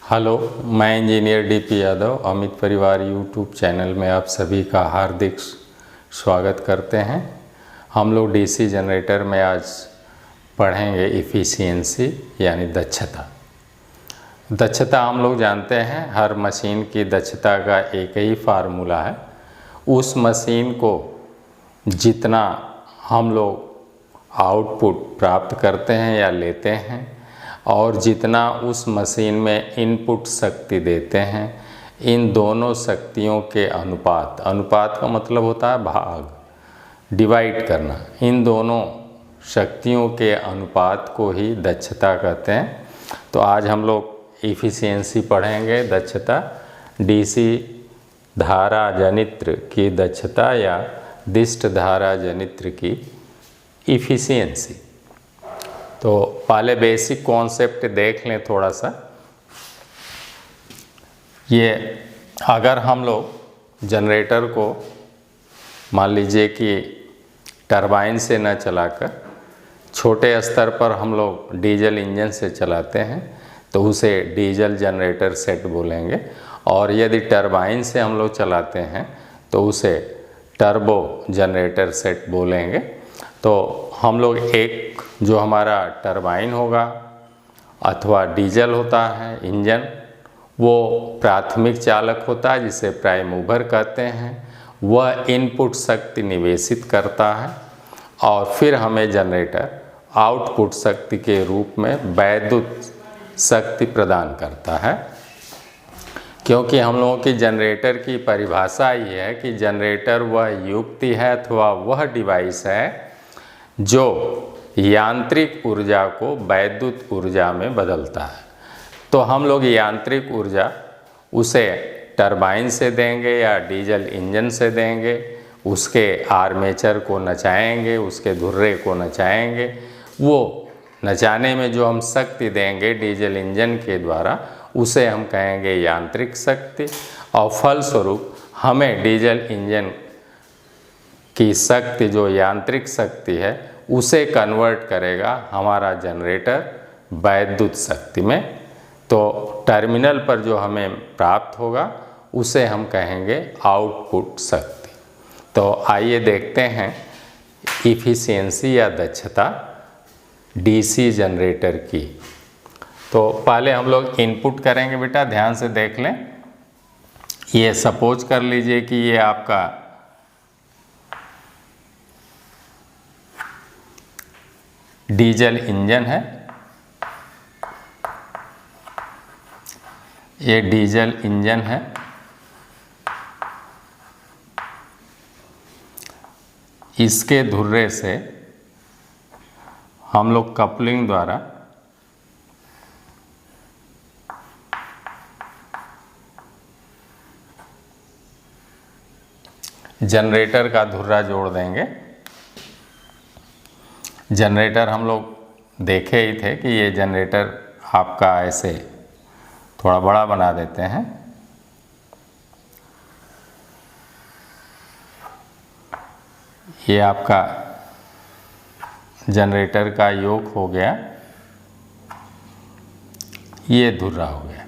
Hello, मैं engineer DP Yadav Amit परिवार YouTube channel में आप सभी का हार्दिक स्वागत करते हैं। हम लोग डीसी जनरेटर में आज पढ़ेंगे इफ़िशियंसी यानी दक्षता। दक्षता हम लोग जानते हैं, हर मशीन की दक्षता का एक ही फार्मूला है। उस मशीन को जितना हम लोग आउटपुट प्राप्त करते हैं या लेते हैं और जितना उस मशीन में इनपुट शक्ति देते हैं, इन दोनों शक्तियों के अनुपात का मतलब होता है भाग, डिवाइड करना। इन दोनों शक्तियों के अनुपात को ही दक्षता कहते हैं। तो आज हम लोग इफ़िशियंसी पढ़ेंगे, दक्षता, डीसी धारा जनित्र की दक्षता या दिष्ट धारा जनित्र की इफ़िशियंसी। तो पहले बेसिक कॉन्सेप्ट देख लें थोड़ा सा। ये अगर हम लोग जनरेटर को मान लीजिए कि टरबाइन से न चलाकर छोटे स्तर पर हम लोग डीजल इंजन से चलाते हैं तो उसे डीजल जनरेटर सेट बोलेंगे, और यदि टरबाइन से हम लोग चलाते हैं तो उसे टर्बो जनरेटर सेट बोलेंगे। तो हम लोग एक जो हमारा टरबाइन होगा अथवा डीजल होता है इंजन, वो प्राथमिक चालक होता है जिसे प्राइम मूवर कहते हैं। वह इनपुट शक्ति निवेशित करता है और फिर हमें जनरेटर आउटपुट शक्ति के रूप में वैद्युत शक्ति प्रदान करता है। क्योंकि हम लोगों की जनरेटर की परिभाषा ये है कि जनरेटर वह युक्ति है अथवा वह डिवाइस है जो यांत्रिक ऊर्जा को वैद्युत ऊर्जा में बदलता है। तो हम लोग यांत्रिक ऊर्जा उसे टरबाइन से देंगे या डीजल इंजन से देंगे, उसके आर्मेचर को नचाएंगे, उसके धुर्रे को नचाएंगे। वो नचाने में जो हम शक्ति देंगे डीजल इंजन के द्वारा, उसे हम कहेंगे यांत्रिक शक्ति, और फलस्वरूप हमें डीजल इंजन की शक्ति जो यांत्रिक शक्ति है उसे कन्वर्ट करेगा हमारा जनरेटर वैद्युत शक्ति में। तो टर्मिनल पर जो हमें प्राप्त होगा उसे हम कहेंगे आउटपुट शक्ति। तो आइए देखते हैं इफ़िशियंसी या दक्षता डीसी जनरेटर की। तो पहले हम लोग इनपुट करेंगे, बेटा ध्यान से देख लें। ये सपोज कर लीजिए कि ये आपका डीजल इंजन है। ये डीजल इंजन है। इसके धुर्रे से हम लोग कपलिंग द्वारा जनरेटर का धुर्रा जोड़ देंगे। जनरेटर हम लोग देखे ही थे कि ये जनरेटर आपका ऐसे थोड़ा बड़ा बना देते हैं। ये आपका जनरेटर का योग हो गया, ये धुर्रा हो गया।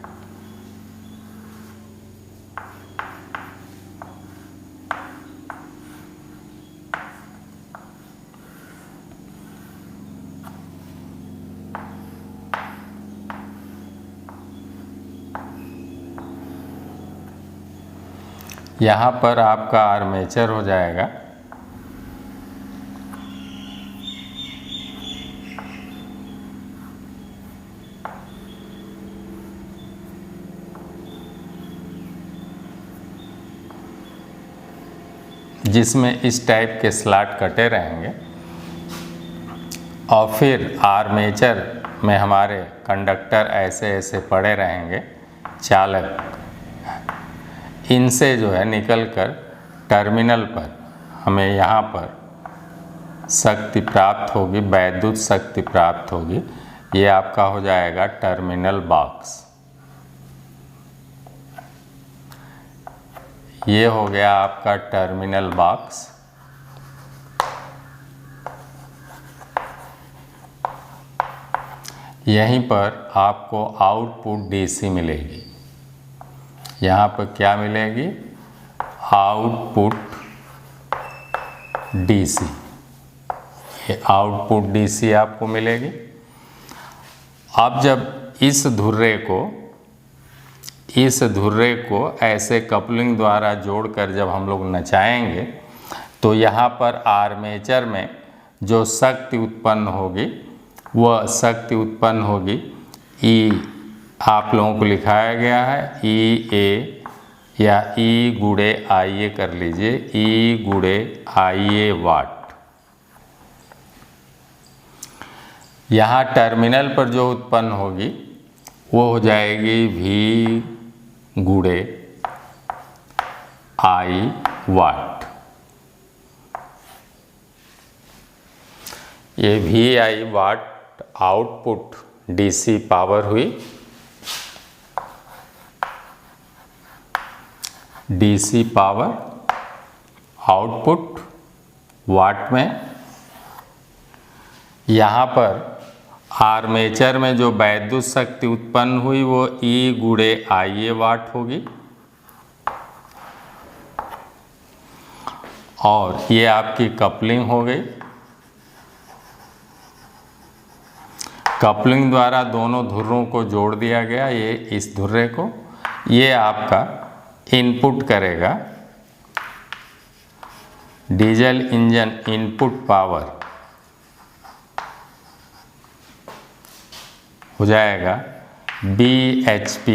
यहाँ पर आपका आर्मेचर हो जाएगा। जिसमें इस टाइप के स्लॉट कटे रहेंगे, और फिर आर्मेचर में हमारे कंडक्टर ऐसे ऐसे पड़े रहेंगे, चालक। इनसे जो है निकलकर टर्मिनल पर हमें यहाँ पर शक्ति प्राप्त होगी, वैद्युत शक्ति प्राप्त होगी। ये आपका हो जाएगा टर्मिनल बॉक्स। ये हो गया आपका टर्मिनल बॉक्स। यहीं पर आपको आउटपुट डीसी मिलेगी। यहाँ पर क्या मिलेगी? Output DC. ये आउटपुट डीसी आपको मिलेगी। अब जब इस धुर्रे को ऐसे कपलिंग द्वारा जोड़कर जब हम लोग नचाएंगे तो यहाँ पर आर्मेचर में जो शक्ति उत्पन्न होगी वह शक्ति उत्पन्न होगी ई, आप लोगों को लिखाया गया है ई ए या ई गुणे आई ए कर लीजिए, ई गुणे आई ए वाट। यहाँ टर्मिनल पर जो उत्पन्न होगी वो हो जाएगी V गुणे आई वाट। ये V आई वाट आउटपुट डीसी पावर हुई। डीसी पावर आउटपुट वाट में। यहाँ पर आर्मेचर में जो वैद्युत शक्ति उत्पन्न हुई वो ई गुणे आई ए वाट होगी। और ये आपकी कपलिंग हो गई। कपलिंग द्वारा दोनों धुर्रों को जोड़ दिया गया। ये इस धुर्रे को, ये आपका इनपुट करेगा डीजल इंजन इनपुट पावर हो जाएगा BHP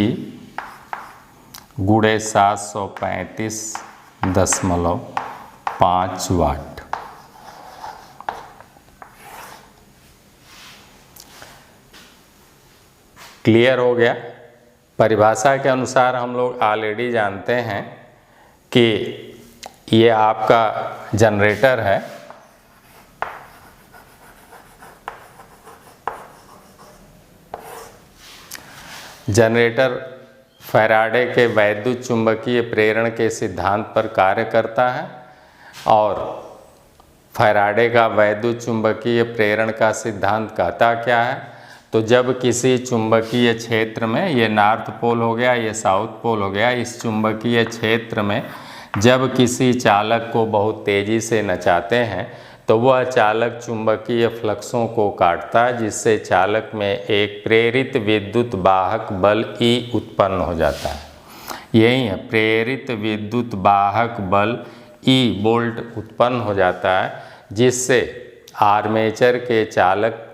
गुणे 735.5 वाट। क्लियर हो गया? परिभाषा के अनुसार हम लोग ऑलरेडी जानते हैं कि ये आपका जनरेटर है। जनरेटर फैराडे के वैद्युत चुंबकीय प्रेरण के सिद्धांत पर कार्य करता है। और फैराडे का वैद्युत चुंबकीय प्रेरण का सिद्धांत कहता क्या है? तो जब किसी चुंबकीय क्षेत्र में, ये नॉर्थ पोल हो गया, ये साउथ पोल हो गया, इस चुंबकीय क्षेत्र में जब किसी चालक को बहुत तेज़ी से नचाते हैं तो वह चालक चुंबकीय फ्लक्सों को काटता है, जिससे चालक में एक प्रेरित विद्युत वाहक बल E उत्पन्न हो जाता है। यही है, प्रेरित विद्युत वाहक बल E वोल्ट उत्पन्न हो जाता है, जिससे आर्मेचर के चालक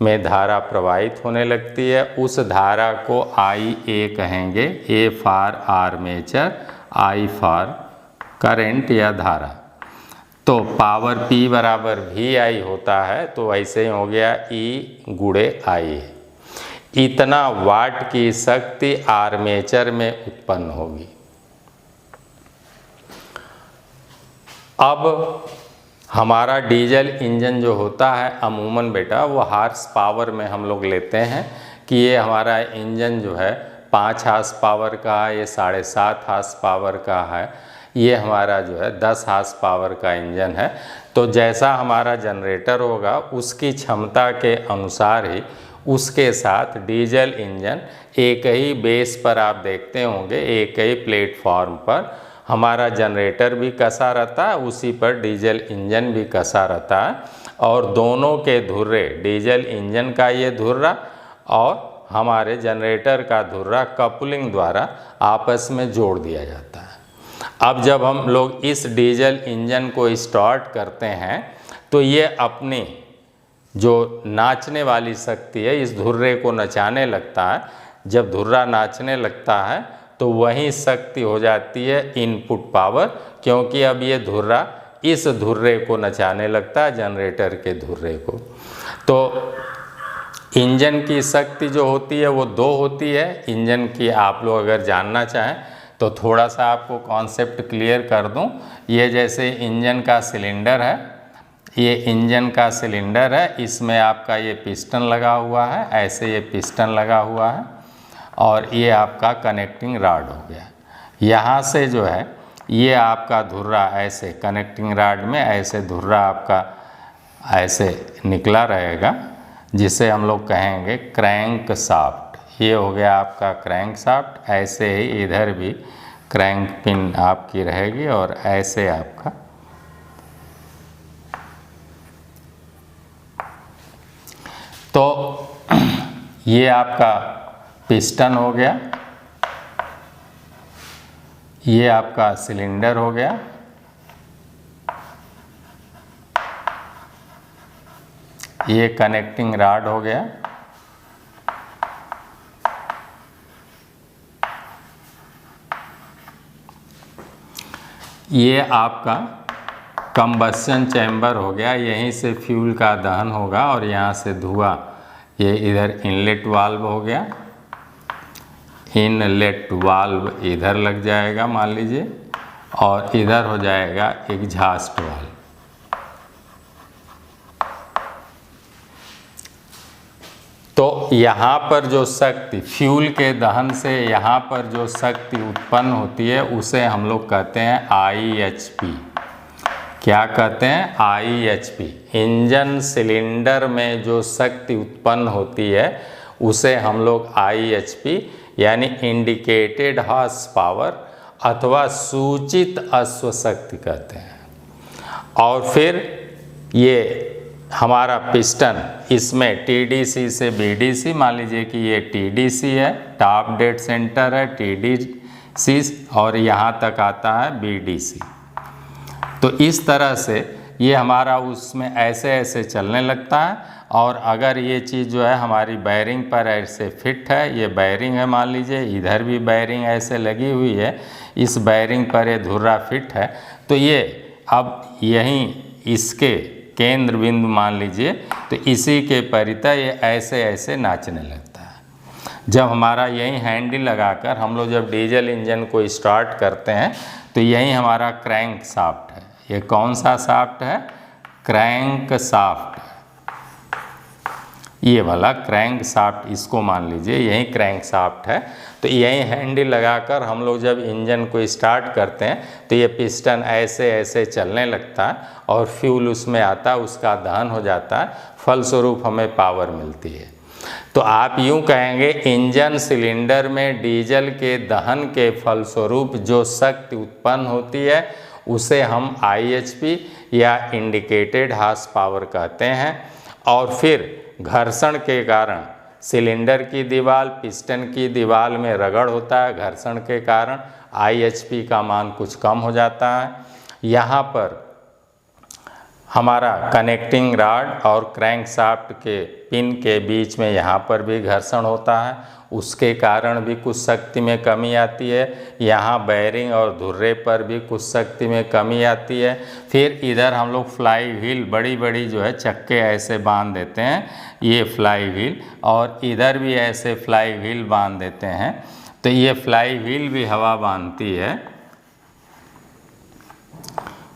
में धारा प्रवाहित होने लगती है। उस धारा को IA कहेंगे, A for armature, I for current या धारा। तो पावर P बराबर VI होता है, तो ऐसे ही हो गया E गुणे IA। इतना वाट की शक्ति आर्मेचर में उत्पन्न होगी। अब हमारा डीजल इंजन जो होता है अमूमन बेटा वो हार्स पावर में हम लोग लेते हैं कि ये हमारा इंजन जो है 5 हार्स पावर का है, ये 7.5 हार्स पावर का है, ये हमारा जो है 10 हार्स पावर का इंजन है। तो जैसा हमारा जनरेटर होगा उसकी क्षमता के अनुसार ही उसके साथ डीजल इंजन एक ही बेस पर आप देखते होंगे, एक ही प्लेटफॉर्म पर हमारा जनरेटर भी कसा रहता है, उसी पर डीजल इंजन भी कसा रहता है। और दोनों के धुर्रे, डीजल इंजन का ये धुर्रा और हमारे जनरेटर का धुर्रा कपलिंग द्वारा आपस में जोड़ दिया जाता है। अब जब हम लोग इस डीजल इंजन को स्टार्ट करते हैं तो ये अपनी जो नाचने वाली शक्ति है इस धुर्रे को नचाने लगता है। जब धुर्रा नाचने लगता है तो वही शक्ति हो जाती है इनपुट पावर, क्योंकि अब ये धुर्रा इस धुर्रे को नचाने लगता है, जनरेटर के धुर्रे को। तो इंजन की शक्ति जो होती है वो 2 होती है। इंजन की आप लोग अगर जानना चाहें तो थोड़ा सा आपको कॉन्सेप्ट क्लियर कर दूं। ये जैसे इंजन का सिलेंडर है, ये इंजन का सिलेंडर है, इसमें आपका ये पिस्टन लगा हुआ है, ऐसे ये पिस्टन लगा हुआ है और ये आपका कनेक्टिंग रॉड हो गया। यहाँ से जो है ये आपका धुर्रा ऐसे कनेक्टिंग रॉड में ऐसे धुर्रा आपका ऐसे निकला रहेगा, जिसे हम लोग कहेंगे क्रैंक शाफ्ट। ये हो गया आपका क्रैंक शाफ्ट। ऐसे ही इधर भी क्रैंक पिन आपकी रहेगी और ऐसे आपका तो ये आपका पिस्टन हो गया, ये आपका सिलेंडर हो गया, ये कनेक्टिंग रॉड हो गया, ये आपका कंबस्शन चैम्बर हो गया। यहीं से फ्यूल का दहन होगा और यहाँ से धुआं, ये इधर इनलेट वाल्व हो गया, इनलेट वाल्व इधर लग जाएगा मान लीजिए, और इधर हो जाएगा एग्जॉस्ट वाल्व। तो यहाँ पर जो शक्ति फ्यूल के दहन से यहाँ पर जो शक्ति उत्पन्न होती है उसे हम लोग कहते हैं IHP। क्या कहते हैं? IHP। इंजन सिलेंडर में जो शक्ति उत्पन्न होती है उसे हम लोग IHP यानी इंडिकेटेड हॉर्स पावर अथवा सूचित अश्व शक्ति कहते हैं। और फिर ये हमारा पिस्टन, इसमें TDC से BDC, मान लीजिए कि ये TDC है, टॉप डेड सेंटर है TDC, और यहाँ तक आता है BDC। तो इस तरह से ये हमारा उसमें ऐसे ऐसे चलने लगता है। और अगर ये चीज़ जो है हमारी बैरिंग पर ऐसे फिट है, ये बैरिंग है मान लीजिए, इधर भी बैरिंग ऐसे लगी हुई है, इस बैरिंग पर ये धुर्रा फिट है, तो ये अब यहीं इसके केंद्र बिंदु मान लीजिए, तो इसी के परितः ये ऐसे ऐसे नाचने लगता है। जब हमारा यहीं हैंडल लगाकर हम लोग जब डीजल इंजन को स्टार्ट करते हैं तो यहीं हमारा क्रैंक शाफ्ट है। ये कौन सा शाफ्ट है? Crank shaft. ये वाला क्रैंक शाफ्ट, इसको मान लीजिए यही क्रैंक शाफ्ट है। तो यही हैंडल लगाकर हम लोग जब इंजन को स्टार्ट करते हैं तो ये पिस्टन ऐसे ऐसे चलने लगता है और फ्यूल उसमें आता है, उसका दहन हो जाता है, फलस्वरूप हमें पावर मिलती है। तो आप यूँ कहेंगे इंजन सिलेंडर में डीजल के दहन के फलस्वरूप जो शक्ति उत्पन्न होती है उसे हम IHP या इंडिकेटेड हॉर्स पावर कहते हैं। और फिर घर्षण के कारण सिलेंडर की दीवार पिस्टन की दीवार में रगड़ होता है, घर्षण के कारण IHP का मान कुछ कम हो जाता है। यहाँ पर हमारा कनेक्टिंग रॉड और क्रैंक शाफ्ट के पिन के बीच में यहाँ पर भी घर्षण होता है, उसके कारण भी कुछ शक्ति में कमी आती है। यहाँ बैरिंग और धुर्रे पर भी कुछ शक्ति में कमी आती है। फिर इधर हम लोग फ्लाई व्हील बड़ी बड़ी जो है चक्के ऐसे बांध देते हैं, ये फ्लाई व्हील, और इधर भी ऐसे फ्लाई व्हील बांध देते हैं। तो ये फ्लाई व्हील भी हवा बांधती है,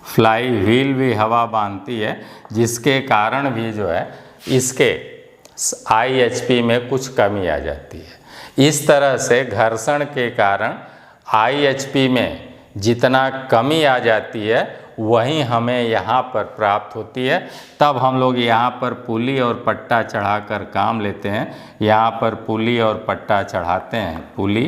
फ्लाई व्हील भी हवा बांधती है, जिसके कारण भी जो है इसके IHP में कुछ कमी आ जाती है। इस तरह से घर्षण के कारण IHP में जितना कमी आ जाती है वही हमें यहाँ पर प्राप्त होती है। तब हम लोग यहाँ पर पुली और पट्टा चढ़ाकर काम लेते हैं। यहाँ पर पुली और पट्टा चढ़ाते हैं, पुली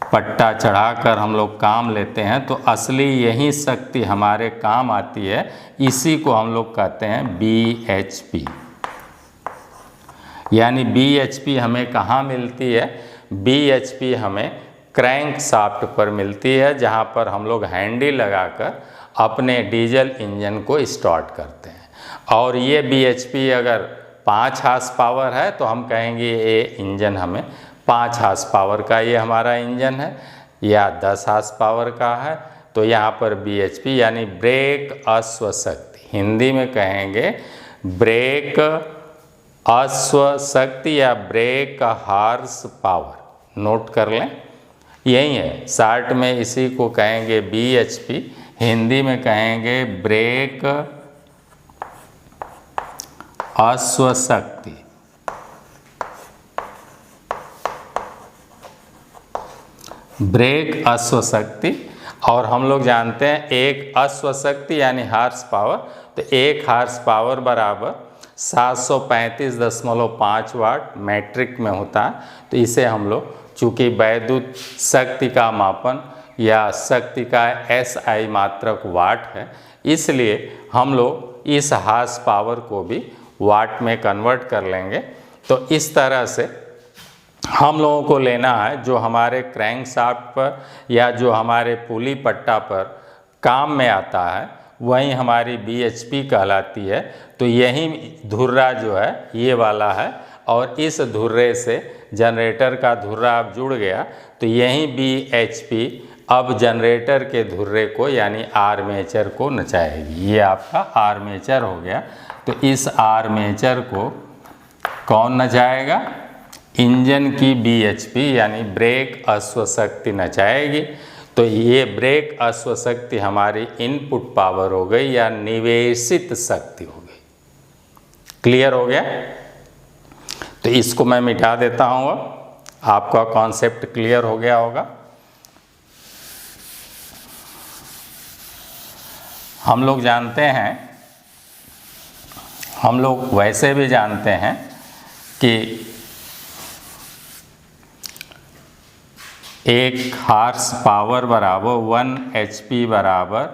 पट्टा चढ़ाकर हम लोग काम लेते हैं। तो असली यही शक्ति हमारे काम आती है, इसी को हम लोग कहते हैं BHP। यानी BHP हमें कहाँ मिलती है? BHP हमें क्रैंक शाफ्ट पर मिलती है, जहाँ पर हम लोग हैंडल लगाकर अपने डीजल इंजन को स्टार्ट करते हैं। और ये BHP अगर 5 हॉर्स पावर है तो हम कहेंगे ये इंजन हमें 5 हॉर्स पावर का ये हमारा इंजन है, या 10 हॉर्स पावर का है तो यहाँ पर BHP यानी ब्रेक अश्व शक्ति, हिंदी में कहेंगे ब्रेक अश्व शक्ति या ब्रेक हॉर्स पावर। नोट कर लें, यही है, शॉर्ट में इसी को कहेंगे BHP, हिंदी में कहेंगे ब्रेक अश्व शक्ति। ब्रेक अश्व शक्ति। और हम लोग जानते हैं एक अश्व शक्ति यानी हॉर्स पावर, तो 1 हॉर्स पावर बराबर 735.5 वाट मैट्रिक में होता है। तो इसे हम लोग चूँकि वैद्युत शक्ति का मापन या शक्ति का SI मात्रक वाट है, इसलिए हम लोग इस हार्स पावर को भी वाट में कन्वर्ट कर लेंगे। तो इस तरह से हम लोगों को लेना है जो हमारे क्रैंकशाफ्ट पर या जो हमारे पुली पट्टा पर काम में आता है, वही हमारी BHP कहलाती है। तो यही धुर्रा जो है ये वाला है, और इस धुर्रे से जनरेटर का धुर्रा अब जुड़ गया, तो यही BHP अब जनरेटर के धुर्रे को यानी आर्मेचर को नचाएगी। ये आपका आर्मेचर हो गया। तो इस आर्मेचर को कौन नचाएगा? इंजन की BHP यानी ब्रेक अश्वशक्ति नचाएगी। तो ये ब्रेक अश्वशक्ति हमारी इनपुट पावर हो गई या निवेशित शक्ति हो गई। क्लियर हो गया? तो इसको मैं मिटा देता हूँ। अब आपका कॉन्सेप्ट क्लियर हो गया होगा। हम लोग जानते हैं, हम लोग वैसे भी जानते हैं कि एक हार्स पावर बराबर 1 HP बराबर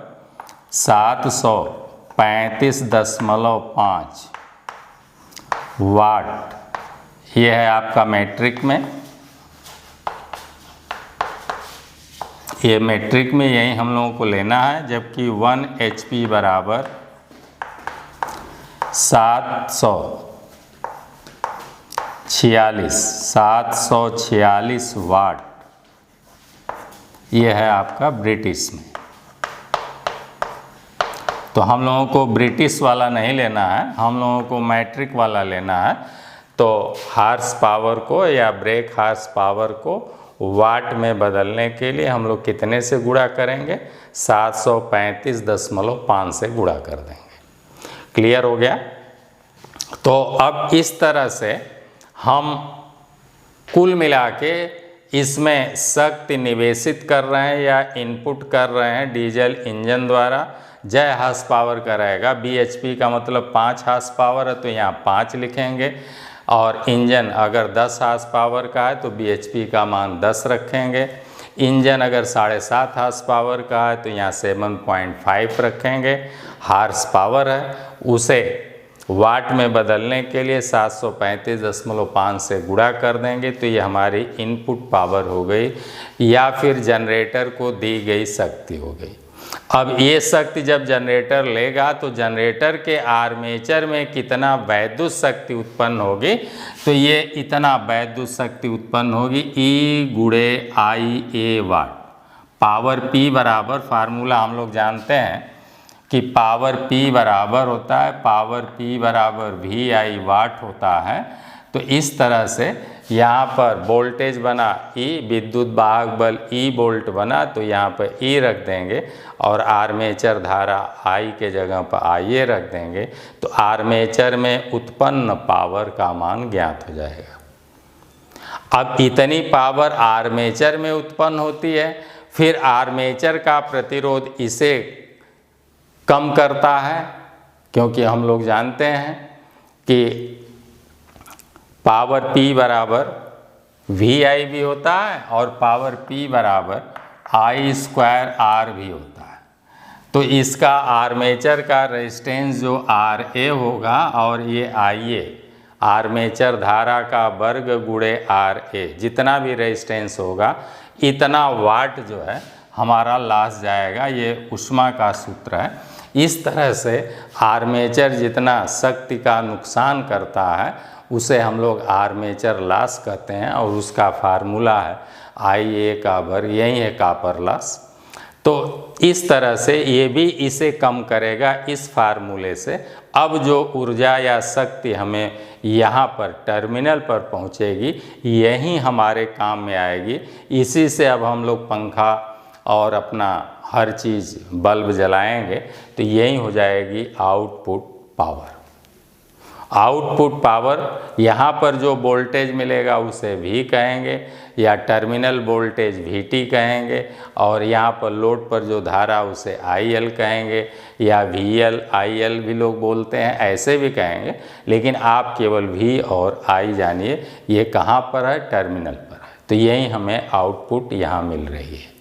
735.5 वाट। ये है आपका मैट्रिक में, ये मैट्रिक में यही हम लोगों को लेना है। जबकि 1 HP बराबर 746 वाट, ये है आपका ब्रिटिश में। तो हम लोगों को ब्रिटिश वाला नहीं लेना है, हम लोगों को मैट्रिक वाला लेना है। तो हार्स पावर को या ब्रेक हार्स पावर को वाट में बदलने के लिए हम लोग कितने से गुणा करेंगे? 735.5 से गुणा कर देंगे। क्लियर हो गया? तो अब इस तरह से हम कुल मिला के इसमें शक्ति निवेशित कर रहे हैं या इनपुट कर रहे हैं डीजल इंजन द्वारा। जय हार्स पावर का रहेगा, BHP का मतलब 5 हार्स पावर है तो यहाँ 5 लिखेंगे, और इंजन अगर 10 हार्स पावर का है तो BHP का मान 10 रखेंगे। इंजन अगर 7.5 हार्स पावर का है तो यहाँ 7.5 रखेंगे। हार्स पावर है उसे वाट में बदलने के लिए 735.5 से गुणा कर देंगे, तो ये हमारी इनपुट पावर हो गई या फिर जनरेटर को दी गई शक्ति हो गई। अब ये शक्ति जब जनरेटर लेगा तो जनरेटर के आर्मेचर में कितना वैद्युत शक्ति उत्पन्न होगी? तो ये इतना वैद्युत शक्ति उत्पन्न होगी E गुणे IA वाट। पावर P बराबर, फार्मूला हम लोग जानते हैं कि पावर P बराबर होता है, पावर P बराबर VI वाट होता है। तो इस तरह से यहाँ पर वोल्टेज बना E, विद्युत वाहक बल E वोल्ट बना, तो यहाँ पर E रख देंगे और आर्मेचर धारा I के जगह पर IA रख देंगे। तो आर्मेचर में उत्पन्न पावर का मान ज्ञात हो जाएगा। अब इतनी पावर आर्मेचर में उत्पन्न होती है, फिर आर्मेचर का प्रतिरोध इसे कम करता है, क्योंकि हम लोग जानते हैं कि पावर P बराबर VI भी होता है और पावर P बराबर I²R भी होता है। तो इसका आर्मेचर का रेजिस्टेंस जो RA होगा और ये IA आर्मेचर धारा का वर्ग गुणे RA, जितना भी रेजिस्टेंस होगा इतना वाट जो है हमारा लॉस जाएगा। ये ऊष्मा का सूत्र है। इस तरह से आर्मेचर जितना शक्ति का नुकसान करता है उसे हम लोग आर्मेचर लॉस कहते हैं, और उसका फार्मूला है IA का वर्ग, यही है कॉपर लॉस। तो इस तरह से ये भी इसे कम करेगा इस फार्मूले से। अब जो ऊर्जा या शक्ति हमें यहाँ पर टर्मिनल पर पहुँचेगी यही हमारे काम में आएगी। इसी से अब हम लोग पंखा और अपना हर चीज़ बल्ब जलाएंगे तो यही हो जाएगी आउटपुट पावर। आउटपुट पावर, यहाँ पर जो वोल्टेज मिलेगा उसे V कहेंगे या टर्मिनल वोल्टेज VT कहेंगे, और यहाँ पर लोड पर जो धारा उसे IL कहेंगे या VL IL भी लोग बोलते हैं, ऐसे भी कहेंगे, लेकिन आप केवल V और I जानिए ये कहाँ पर है, टर्मिनल पर है। तो यही हमें आउटपुट यहाँ मिल रही है।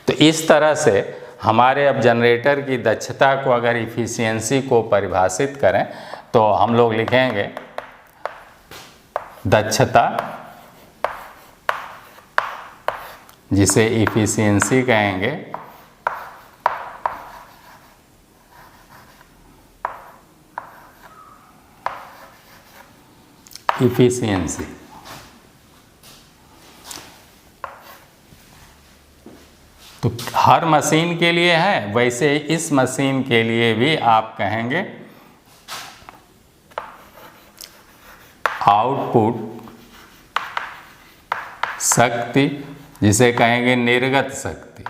तो इस तरह से हमारे अब जनरेटर की दक्षता को अगर इफ़िशियंसी को परिभाषित करें तो हम लोग लिखेंगे दक्षता, जिसे इफ़िशियंसी कहेंगे, इफ़िशियंसी। तो हर मशीन के लिए है, वैसे इस मशीन के लिए भी आप कहेंगे आउटपुट शक्ति, जिसे कहेंगे निर्गत शक्ति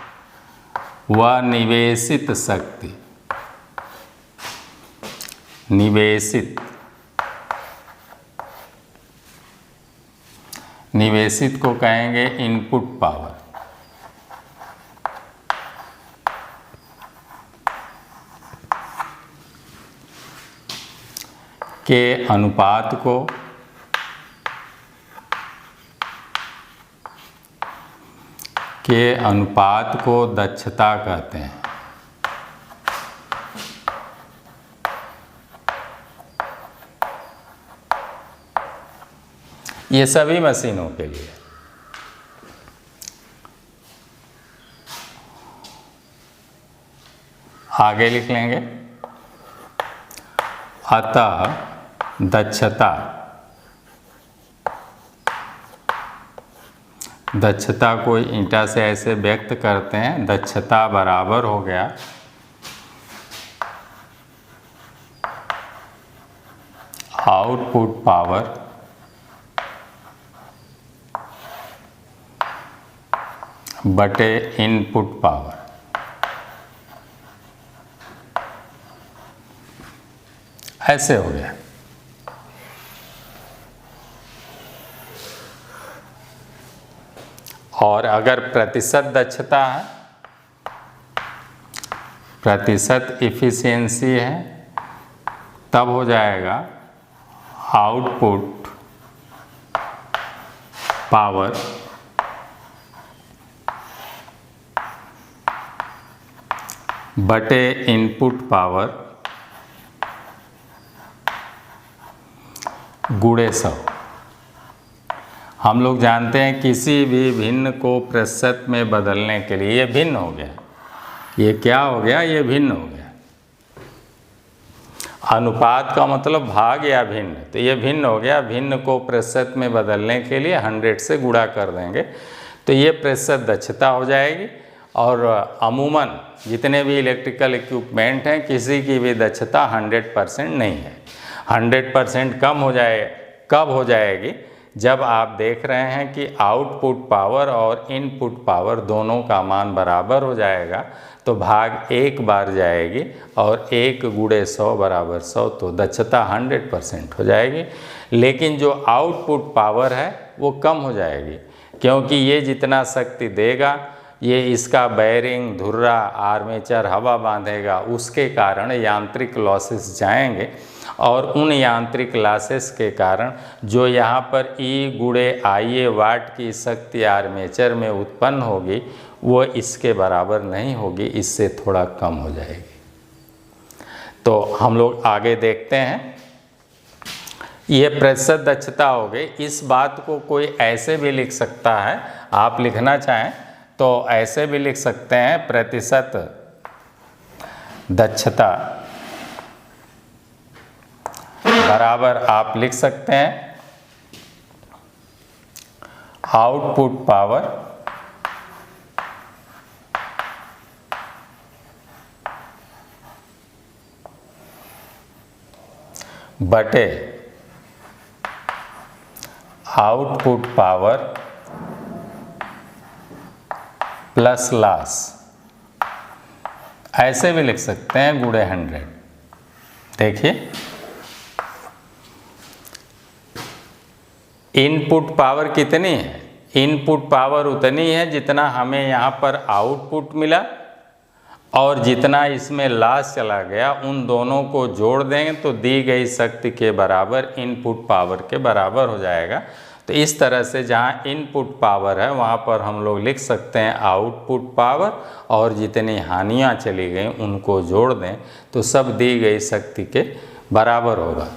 व निवेशित शक्ति। निवेशित को कहेंगे इनपुट पावर। के अनुपात को दक्षता कहते हैं। ये सभी मशीनों के लिए। आगे लिख लेंगे, अतः दक्षता को ईंटा से ऐसे व्यक्त करते हैं, दक्षता बराबर हो गया आउटपुट पावर बटे इनपुट पावर। ऐसे हो गया। और अगर प्रतिशत दक्षता है, प्रतिशत इफ़िशियंसी है, तब हो जाएगा आउटपुट पावर बटे इनपुट पावर गुणे 100। हम लोग जानते हैं किसी भी भिन्न को प्रतिशत में बदलने के लिए, ये भिन्न हो गया, ये क्या हो गया, ये भिन्न हो गया। अनुपात का मतलब भाग या भिन्न, तो ये भिन्न हो गया। भिन्न को प्रतिशत में बदलने के लिए 100 से गुणा कर देंगे तो ये प्रतिशत दक्षता हो जाएगी। और अमूमन जितने भी इलेक्ट्रिकल इक्विपमेंट हैं, किसी की भी दक्षता 100% नहीं है। 100% कम हो जाए, कब हो जाएगी, जब आप देख रहे हैं कि आउटपुट पावर और इनपुट पावर दोनों का मान बराबर हो जाएगा, तो भाग 1 बार जाएगी और 1 गुणे 100 बराबर 100, तो दक्षता 100% हो जाएगी। लेकिन जो आउटपुट पावर है वो कम हो जाएगी, क्योंकि ये जितना शक्ति देगा, ये इसका बेयरिंग, धुर्रा, आर्मेचर हवा बांधेगा, उसके कारण यांत्रिक लॉसेस जाएंगे। और उन यांत्रिक लॉसेस के कारण जो यहाँ पर E गुणे IA वाट की शक्ति आर्मेचर में उत्पन्न होगी, वो इसके बराबर नहीं होगी, इससे थोड़ा कम हो जाएगी। तो हम लोग आगे देखते हैं। ये प्रतिशत दक्षता हो गई। इस बात को कोई ऐसे भी लिख सकता है, आप लिखना चाहें तो ऐसे भी लिख सकते हैं, प्रतिशत दक्षता बराबर आप लिख सकते हैं आउटपुट पावर बटे आउटपुट पावर प्लस लॉस, ऐसे भी लिख सकते हैं, गुणे 100। देखिए इनपुट पावर कितनी है? इनपुट पावर उतनी है जितना हमें यहाँ पर आउटपुट मिला और जितना इसमें लॉस चला गया, उन दोनों को जोड़ देंगे तो दी गई शक्ति के बराबर इनपुट पावर के बराबर हो जाएगा। तो इस तरह से जहाँ इनपुट पावर है वहाँ पर हम लोग लिख सकते हैं आउटपुट पावर, और जितनी हानियाँ चली गई उनको जोड़ दें तो सब दी गई शक्ति के बराबर होगा।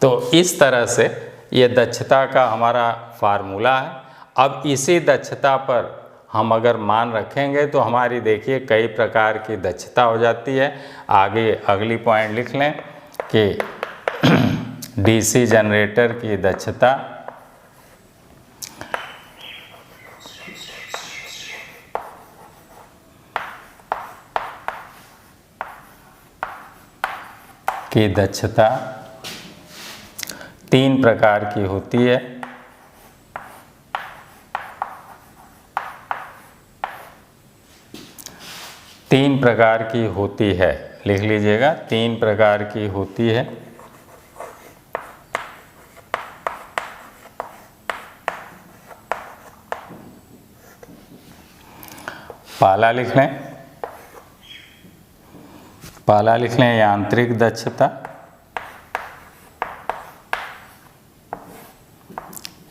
तो इस तरह से ये दक्षता का हमारा फार्मूला है। अब इसी दक्षता पर हम अगर मान रखेंगे तो हमारी देखिए कई प्रकार की दक्षता हो जाती है। आगे अगली पॉइंट लिख लें कि डीसी जनरेटर की दक्षता तीन प्रकार की होती है। तीन प्रकार की होती है, लिख लीजिएगा, तीन प्रकार की होती है। पहला लिख लें यांत्रिक दक्षता।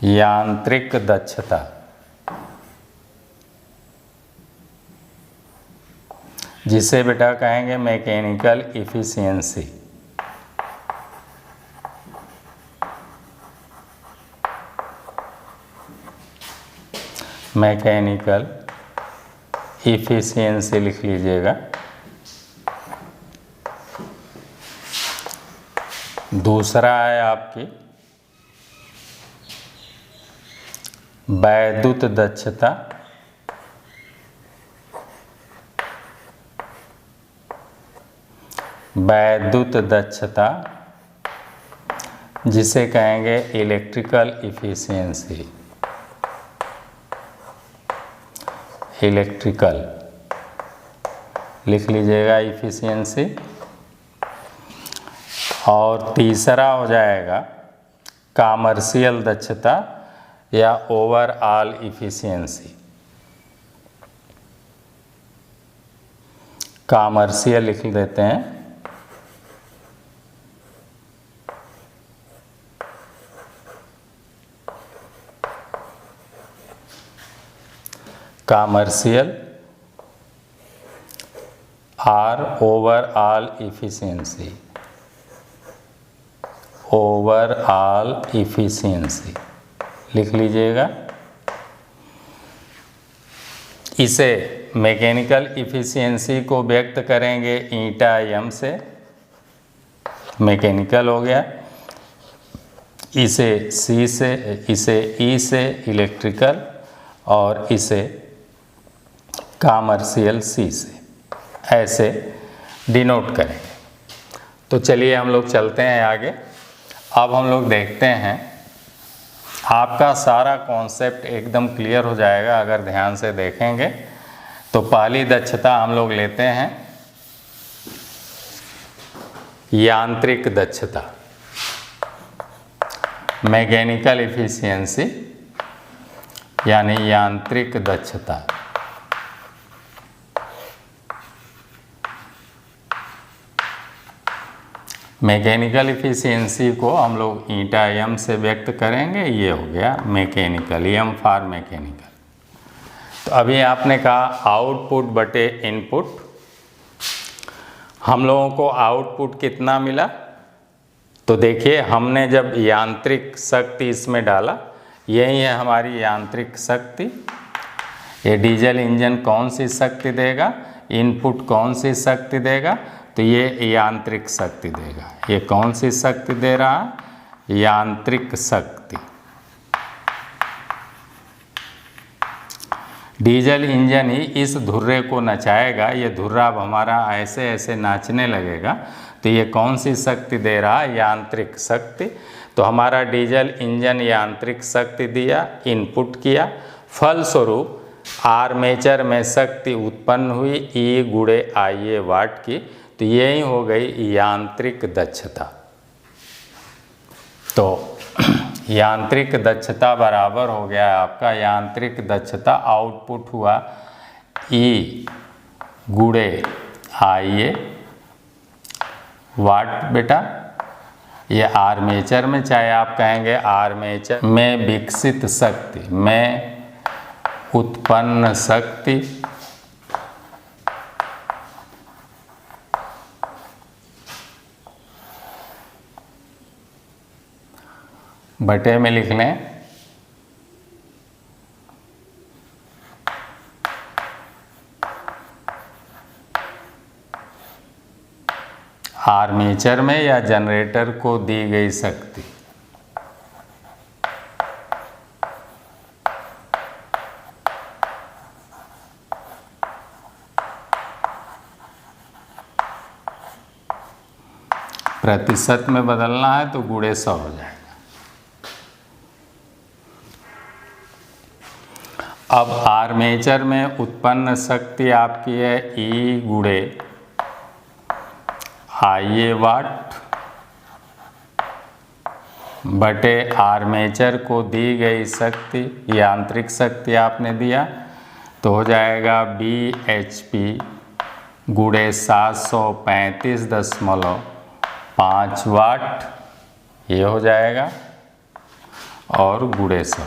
यांत्रिक दक्षता जिसे बेटा कहेंगे मैकेनिकल इफिशिएंसी। मैकेनिकल इफिशिएंसी लिख लीजिएगा। दूसरा है आपकी वैद्युत दक्षता। वैद्युत दक्षता जिसे कहेंगे इलेक्ट्रिकल इफिशिएंसी। इलेक्ट्रिकल लिख लीजिएगा इफिशिएंसी। और तीसरा हो जाएगा कॉमर्शियल दक्षता या ओवरऑल इफिशिएंसी। कॉमर्शियल लिख देते हैं। Commercial or overall efficiency. Overall efficiency लिख लीजिएगा। इसे मैकेनिकल इफिशिएंसी को व्यक्त करेंगे ईटा एम से, मैकेनिकल हो गया। इसे सी से, इसे ई से इलेक्ट्रिकल, और इसे कॉमर्शियल सी से, ऐसे डिनोट करेंगे। तो चलिए हम लोग चलते हैं आगे। अब हम लोग देखते हैं, आपका सारा कॉन्सेप्ट एकदम क्लियर हो जाएगा अगर ध्यान से देखेंगे। तो पहली दक्षता हम लोग लेते हैं यांत्रिक दक्षता, मैकेनिकल इफिशिएंसी यानी यांत्रिक दक्षता। मैकेनिकल इफिशिएंसी को हम लोग ईटा एम से व्यक्त करेंगे। ये हो गया मैकेनिकल, एम फॉर मैकेनिकल। तो अभी आपने कहा आउटपुट बटे इनपुट। हम लोगों को आउटपुट कितना मिला? तो देखिए हमने जब यांत्रिक शक्ति इसमें डाला, यही है हमारी यांत्रिक शक्ति। ये डीजल इंजन कौन सी शक्ति देगा, इनपुट कौन सी शक्ति देगा? तो ये यांत्रिक शक्ति देगा। ये कौन सी शक्ति दे रहा है? यांत्रिक शक्ति। डीजल इंजन ही इस धुर्रे को नचाएगा। ये धुर्रा अब हमारा ऐसे ऐसे नाचने लगेगा। तो ये कौन सी शक्ति दे रहा है? यांत्रिक शक्ति। तो हमारा डीजल इंजन यांत्रिक शक्ति दिया, इनपुट किया, फलस्वरूप आर्मेचर में शक्ति उत्पन्न हुई ई गुणे आई ए वाट की। तो यही हो गई यांत्रिक दक्षता। तो यांत्रिक दक्षता बराबर हो गया आपका यांत्रिक दक्षता आउटपुट हुआ ई गुणे IA वाट बेटा। ये आर्मेचर में, चाहे आप कहेंगे आर्मेचर में विकसित शक्ति, में उत्पन्न शक्ति बटे में लिख लें आर्मेचर में या जनरेटर को दी गई शक्ति। प्रतिशत में बदलना है तो गुणे 100 हो जाएगा। अब आर्मेचर में उत्पन्न शक्ति आपकी है E गुणे IA वाट बटे आर्मेचर को दी गई शक्ति, यांत्रिक शक्ति आपने दिया तो हो जाएगा BHP गुणे 735.5 वाट, ये हो जाएगा और गुणे 100।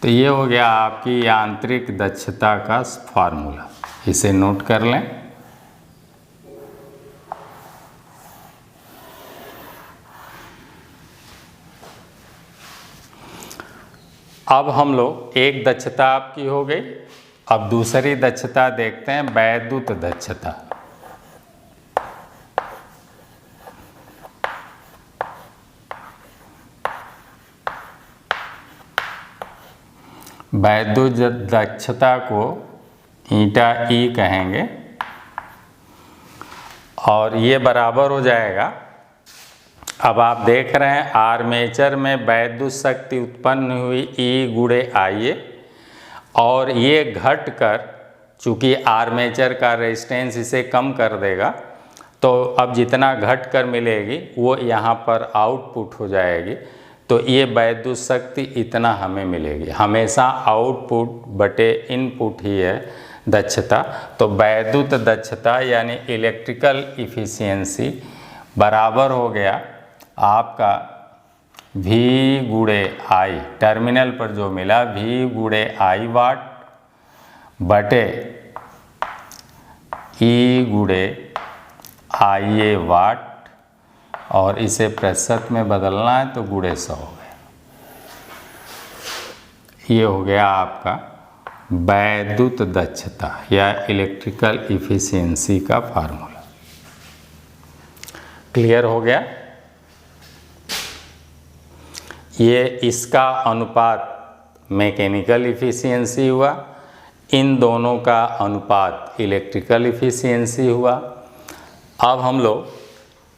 तो ये हो गया आपकी यांत्रिक दक्षता का फार्मूला, इसे नोट कर लें। अब हम लोग एक दक्षता आपकी हो गई, अब दूसरी दक्षता देखते हैं, वैद्युत दक्षता। वैद्युत दक्षता को ईटा ई कहेंगे और ये बराबर हो जाएगा। अब आप देख रहे हैं आर्मेचर में वैद्युत शक्ति उत्पन्न हुई E गुणे IA और ये घट कर, चूँकि आर्मेचर का रेजिस्टेंस इसे कम कर देगा, तो अब जितना घट कर मिलेगी वो यहाँ पर आउटपुट हो जाएगी। तो ये वैद्युत शक्ति इतना हमें मिलेगी। हमेशा आउटपुट बटे इनपुट ही है दक्षता। तो वैद्युत दक्षता यानी इलेक्ट्रिकल इफ़िशियंसी बराबर हो गया आपका V गुणे I, टर्मिनल पर जो मिला V गुणे I वाट बटे E गुणे IA वाट, और इसे प्रतिशत में बदलना है तो गुणे 100 हो गया। ये हो गया आपका वैद्युत दक्षता या इलेक्ट्रिकल इफ़िशियंसी का फार्मूला। क्लियर हो गया? ये इसका अनुपात मैकेनिकल इफ़िशियंसी हुआ, इन दोनों का अनुपात इलेक्ट्रिकल इफ़िशियंसी हुआ। अब हम लोग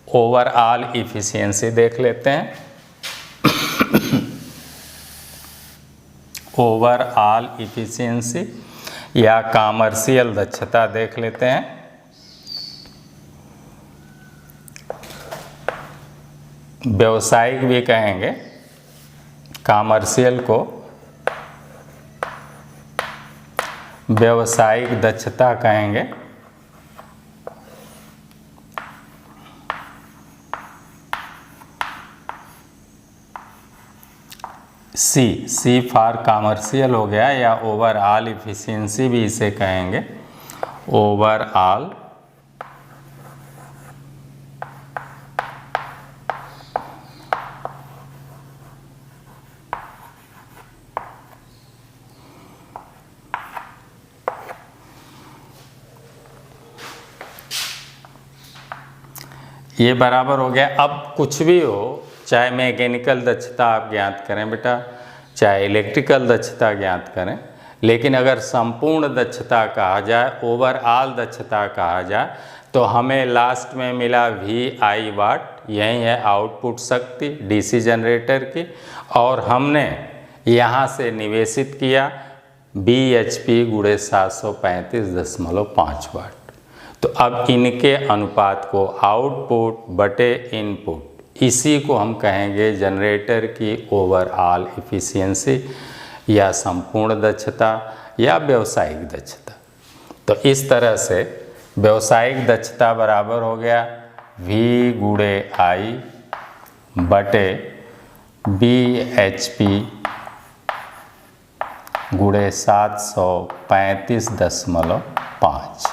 ओवरऑल इफ़िशियंसी देख लेते हैं। ओवरऑल इफ़िशियंसी या कॉमर्शियल दक्षता देख लेते हैं। व्यावसायिक भी कहेंगे, कॉमर्शियल को व्यावसायिक दक्षता कहेंगे। सी फॉर कॉमर्शियल हो गया, या ओवरऑल इफ़िशियंसी भी इसे कहेंगे। ओवरऑल ये बराबर हो गया। अब कुछ भी हो, चाहे मैकेनिकल दक्षता आप ज्ञात करें बेटा, चाहे इलेक्ट्रिकल दक्षता ज्ञात करें, लेकिन अगर संपूर्ण दक्षता कहा जाए, ओवरऑल दक्षता कहा जाए, तो हमें लास्ट में मिला VI वाट, यही है आउटपुट शक्ति DC जनरेटर की, और हमने यहाँ से निवेशित किया BHP गुणे 735.5 वाट। तो अब इनके अनुपात को आउटपुट बटे इनपुट इसी को हम कहेंगे जनरेटर की ओवरऑल इफ़िशियंसी या संपूर्ण दक्षता या व्यावसायिक दक्षता। तो इस तरह से व्यावसायिक दक्षता बराबर हो गया V/I बटे BHP गुणे 735.5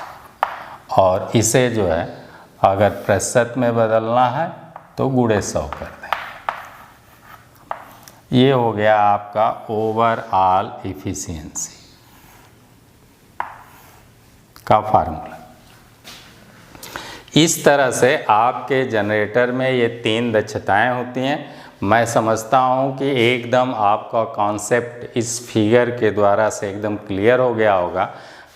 और इसे जो है अगर प्रतिशत में बदलना है तो गुणे 100 कर दें। ये हो गया आपका ओवरऑल इफ़िशियंसी का फार्मूला। इस तरह से आपके जनरेटर में ये 3 दक्षताएं होती हैं। मैं समझता हूँ कि एकदम आपका कॉन्सेप्ट इस फिगर के द्वारा से एकदम क्लियर हो गया होगा।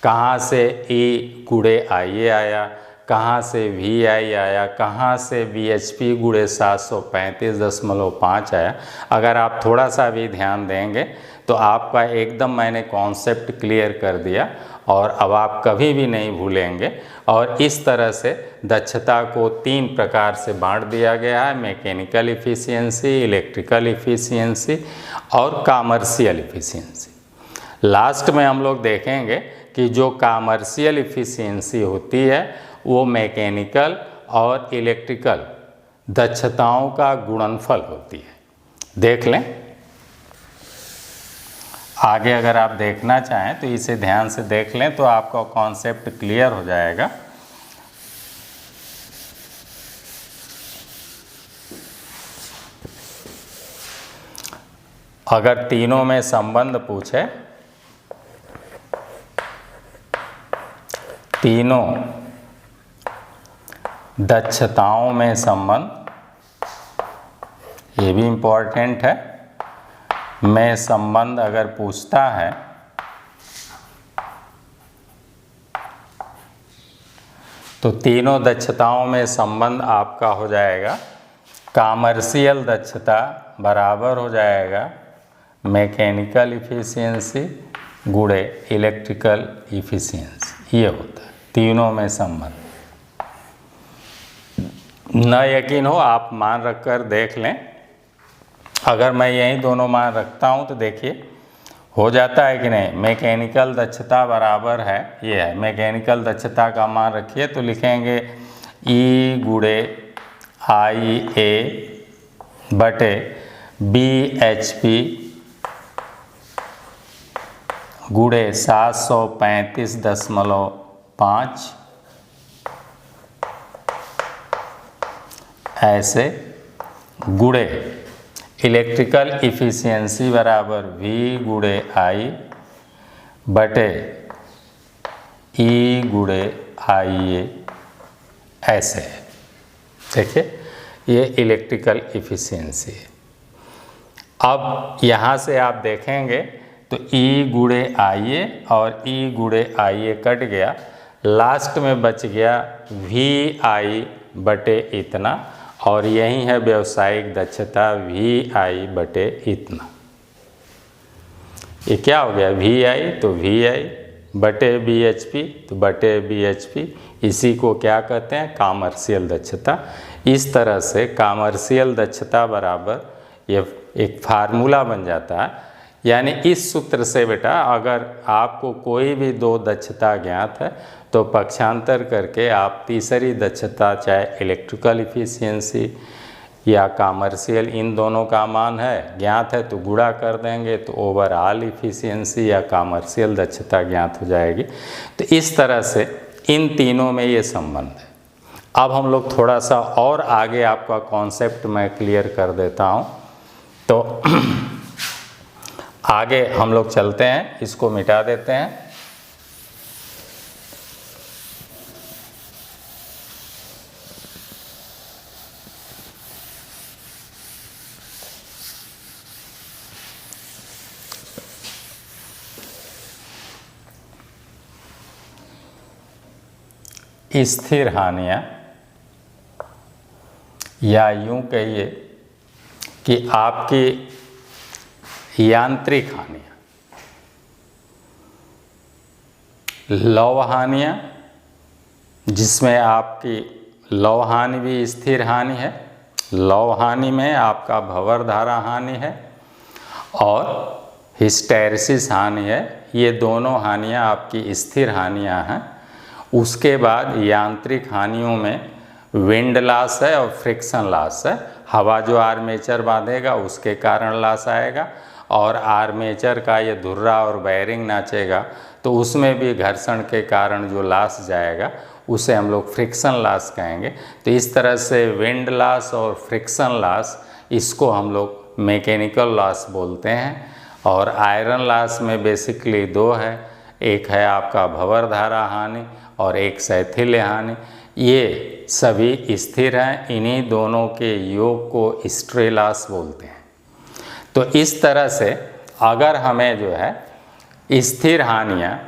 कहाँ से E/IA आया, कहाँ से VI आया, कहाँ से BHP गुणे 735.5 आया। अगर आप थोड़ा सा भी ध्यान देंगे तो आपका एकदम मैंने कॉन्सेप्ट क्लियर कर दिया और अब आप कभी भी नहीं भूलेंगे। और इस तरह से दक्षता को 3 प्रकार से बांट दिया गया है, मैकेनिकल इफ़िशियंसी, इलेक्ट्रिकल इफ़िशियंसी और कॉमर्शियल इफ़िशियंसी। लास्ट में हम लोग देखेंगे कि जो कॉमर्शियल इफ़िशियंसी होती है वो मैकेनिकल और इलेक्ट्रिकल दक्षताओं का गुणनफल होती है। देख लें, आगे अगर आप देखना चाहें तो इसे ध्यान से देख लें तो आपका कॉन्सेप्ट क्लियर हो जाएगा। अगर तीनों में संबंध पूछे, तीनों दक्षताओं में संबंध, ये भी इम्पोर्टेंट है, में संबंध अगर पूछता है तो तीनों दक्षताओं में संबंध आपका हो जाएगा कॉमर्शियल दक्षता बराबर हो जाएगा मैकेनिकल इफ़िशियंसी गुणे इलेक्ट्रिकल इफ़िशियंसी। ये होता है तीनों में संबंध। न यकीन हो आप मान रखकर देख लें। अगर मैं यही दोनों मान रखता हूँ तो देखिए हो जाता है कि नहीं। मैकेनिकल दक्षता बराबर है, ये है मैकेनिकल दक्षता का मान रखिए तो लिखेंगे E/IA बटे BHP गुणे 735.5 ऐसे गुणे इलेक्ट्रिकल इफ़िशियंसी बराबर V/I बटे E/IA ऐसे है। देखिए ये इलेक्ट्रिकल इफ़िशियंसी है। अब यहाँ से आप देखेंगे तो E/IA और E/IA कट गया, लास्ट में बच गया VI बटे इतना और यही है व्यावसायिक दक्षता VI बटे इतना। ये क्या हो गया VI तो VI बटे BHP तो बटे BHP। इसी को क्या कहते हैं कॉमर्शियल दक्षता। इस तरह से कॉमर्शियल दक्षता बराबर ये एक फार्मूला बन जाता है। यानी इस सूत्र से बेटा अगर आपको कोई भी 2 दक्षता ज्ञात है तो पक्षांतर करके आप तीसरी दक्षता चाहे इलेक्ट्रिकल इफ़िशियंसी या कॉमर्शियल इन दोनों का मान है ज्ञात है तो गुणा कर देंगे तो ओवरऑल इफ़िशियंसी या कॉमर्शियल दक्षता ज्ञात हो जाएगी। तो इस तरह से इन तीनों में ये संबंध है। अब हम लोग थोड़ा सा और आगे आपका कॉन्सेप्ट मैं क्लियर कर देता हूँ। तो आगे हम लोग चलते हैं, इसको मिटा देते हैं। स्थिर हानियाँ या यूं कहिए कि आपकी यांत्रिक हानियाँ, लौह हानियाँ जिसमें आपकी लौह हानि भी स्थिर हानि है लव हानि में आपका भंवर धारा हानि है और हिस्टैरिसीस हानि है। ये दोनों हानियाँ आपकी स्थिर हानियाँ हैं। उसके बाद यांत्रिक हानियों में विंड लॉस है और फ्रिक्शन लॉस है। हवा जो आर्मेचर बांधेगा उसके कारण लॉस आएगा, और आर्मेचर का ये धुर्रा और बेयरिंग नाचेगा तो उसमें भी घर्षण के कारण जो लॉस जाएगा उसे हम लोग फ्रिक्शन लॉस कहेंगे। तो इस तरह से विंड लॉस और फ्रिक्शन लॉस, इसको हम लोग मैकेनिकल लॉस बोलते हैं। और आयरन लॉस में बेसिकली दो है, एक है आपका भंवर धारा हानि और एक शैथिल्य हानि। ये सभी स्थिर हैं, इन्हीं दोनों के योग को स्ट्रे लॉस बोलते हैं। तो इस तरह से अगर हमें जो है स्थिर हानियाँ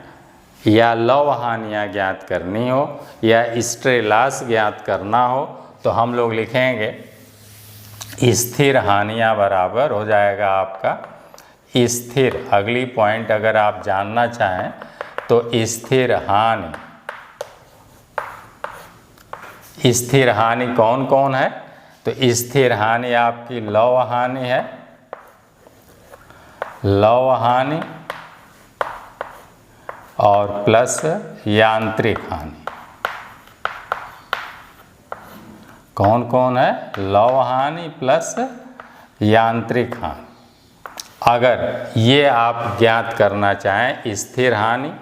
या लव हानियाँ ज्ञात करनी हो या स्ट्रे लॉस ज्ञात करना हो तो हम लोग लिखेंगे स्थिर हानियाँ बराबर हो जाएगा आपका स्थिर। अगली पॉइंट अगर आप जानना चाहें तो स्थिर हानि, स्थिर हानि कौन कौन है? तो स्थिर हानि आपकी लव हानि है, लव हानि और प्लस यांत्रिक हानि। कौन कौन है? लव हानि प्लस यांत्रिक हानि। अगर ये आप ज्ञात करना चाहें स्थिर हानि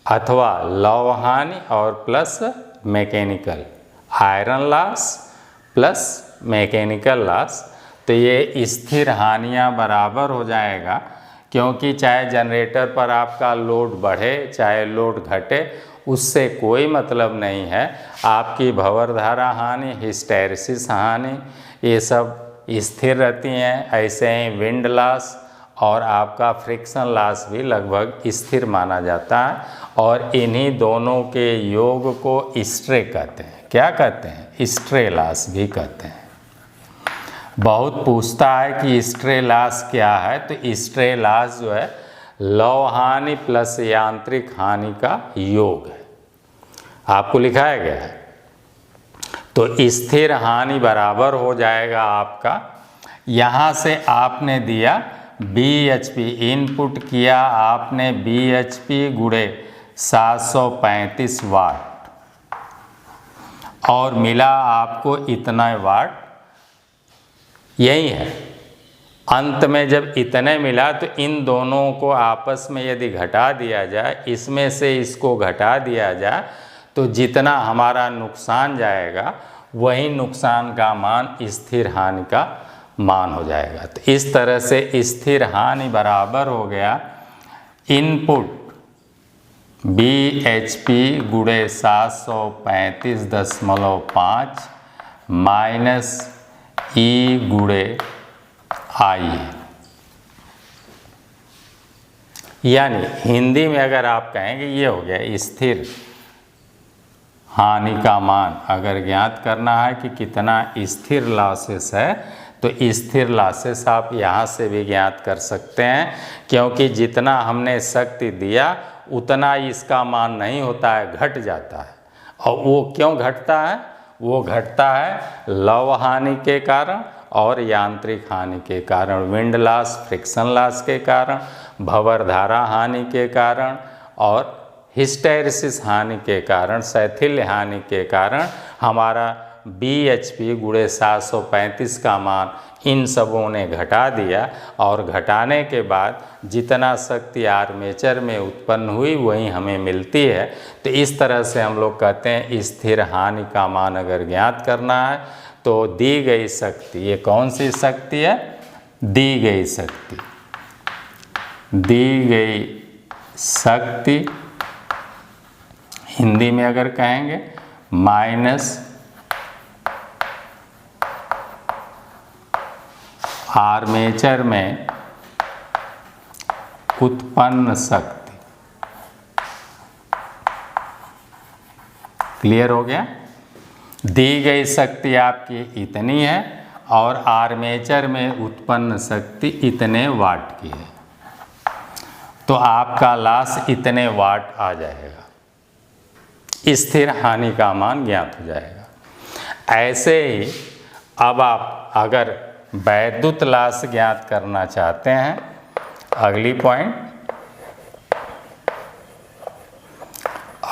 अथवा लव हानि और plus mechanical, iron loss plus mechanical loss, तो ये स्थिर हानियाँ बराबर हो जाएगा। क्योंकि चाहे जनरेटर पर आपका लोड बढ़े चाहे लोड घटे, उससे कोई मतलब नहीं है। आपकी भंवर धारा हानि, हिस्टैरिसीस हानि, ये सब स्थिर रहती हैं। ऐसे ही विंड लॉस और आपका फ्रिक्शन लॉस भी लगभग स्थिर माना जाता है, और इन्हीं दोनों के योग को स्ट्रे कहते हैं। क्या कहते हैं? स्ट्रे लॉस भी कहते हैं। बहुत पूछता है कि स्ट्रे लॉस क्या है, तो स्ट्रे लॉस जो है लव हानि प्लस यांत्रिक हानि का योग है, आपको लिखाया गया है। तो स्थिर हानि बराबर हो जाएगा आपका, यहाँ से आपने दिया bhp, इनपुट किया आपने bhp गुणे 735 वाट और मिला आपको इतना वाट। यही है, अंत में जब इतने मिला तो इन दोनों को आपस में यदि घटा दिया जाए, इसमें से इसको घटा दिया जाए, तो जितना हमारा नुकसान जाएगा वही नुकसान का मान स्थिर हानि का मान हो जाएगा। तो इस तरह से स्थिर हानि बराबर हो गया इनपुट bhp गुणे 735.5 माइनस E गुणे I। यानी हिंदी में अगर आप कहेंगे ये हो गया स्थिर हानि का मान। अगर ज्ञात करना है कि कितना स्थिर लॉसेस है, तो स्थिर लॉसेस आप यहाँ से भी ज्ञात कर सकते हैं, क्योंकि जितना हमने शक्ति दिया उतना इसका मान नहीं होता है, घट जाता है। और वो क्यों घटता है? वो घटता है लव हानि के कारण और यांत्रिक हानि के कारण, विंड लॉस, फ्रिक्शन लॉस के कारण, भंवर धारा हानि के कारण और हिस्टैरिसीस हानि के कारण, शैथिल्य हानि के कारण हमारा bhp गुणे 735 का मान इन सबों ने घटा दिया। और घटाने के बाद जितना शक्ति आर्मेचर में उत्पन्न हुई वही हमें मिलती है। तो इस तरह से हम लोग कहते हैं स्थिर हानि का मान अगर ज्ञात करना है तो दी गई शक्ति, ये कौन सी शक्ति है? दी गई शक्ति, दी गई शक्ति हिंदी में अगर कहेंगे माइनस आर्मेचर में उत्पन्न शक्ति। क्लियर हो गया? दी गई शक्ति आपकी इतनी है और आर्मेचर में उत्पन्न शक्ति इतने वाट की है, तो आपका लॉस इतने वाट आ जाएगा, स्थिर हानि का मान ज्ञात हो जाएगा। ऐसे ही अब आप अगर वैद्युत लॉस ज्ञात करना चाहते हैं, अगली पॉइंट,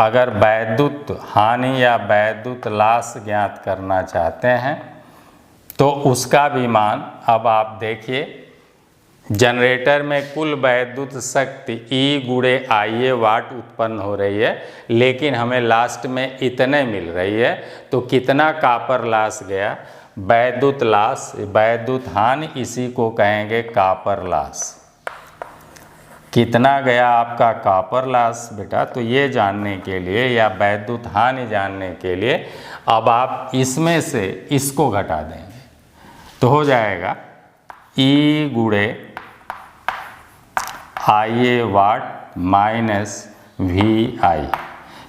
अगर वैद्युत हानि या वैद्युत लॉस ज्ञात करना चाहते हैं तो उसका भी मान, अब आप देखिए जनरेटर में कुल वैद्युत शक्ति E गुणे IA वाट उत्पन्न हो रही है, लेकिन हमें लास्ट में इतने मिल रही है, तो कितना कॉपर लॉस गया, वैद्युत लॉस, वैद्युत हानि, इसी को कहेंगे कॉपर लॉस। कितना गया आपका कॉपर लॉस बेटा, तो ये जानने के लिए या वैद्युत हानि जानने के लिए अब आप इसमें से इसको घटा देंगे, तो हो जाएगा E गुणे IA वाट माइनस VI,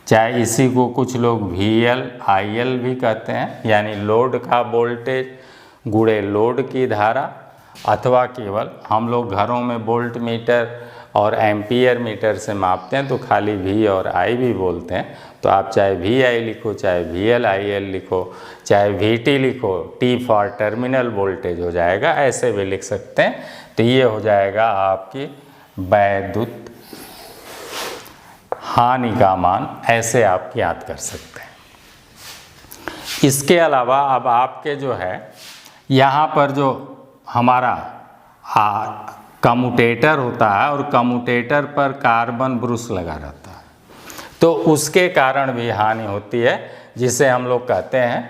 चाहे इसी को कुछ लोग VL IL भी कहते हैं, यानी लोड का वोल्टेज गुणे लोड की धारा, अथवा केवल हम लोग घरों में वोल्ट मीटर और एम्पियर मीटर से मापते हैं तो खाली V और I भी बोलते हैं, तो आप चाहे VI लिखो, चाहे VL IL लिखो, चाहे VT लिखो, T फॉर टर्मिनल वोल्टेज हो जाएगा, ऐसे भी लिख सकते हैं। तो ये हो जाएगा आपकी वैद्युत हानि का मान, ऐसे आप याद कर सकते हैं। इसके अलावा अब आपके जो है यहाँ पर जो हमारा कम्यूटेटर होता है और कम्यूटेटर पर कार्बन ब्रुश लगा रहता है, तो उसके कारण भी हानि होती है, जिसे हम लोग कहते हैं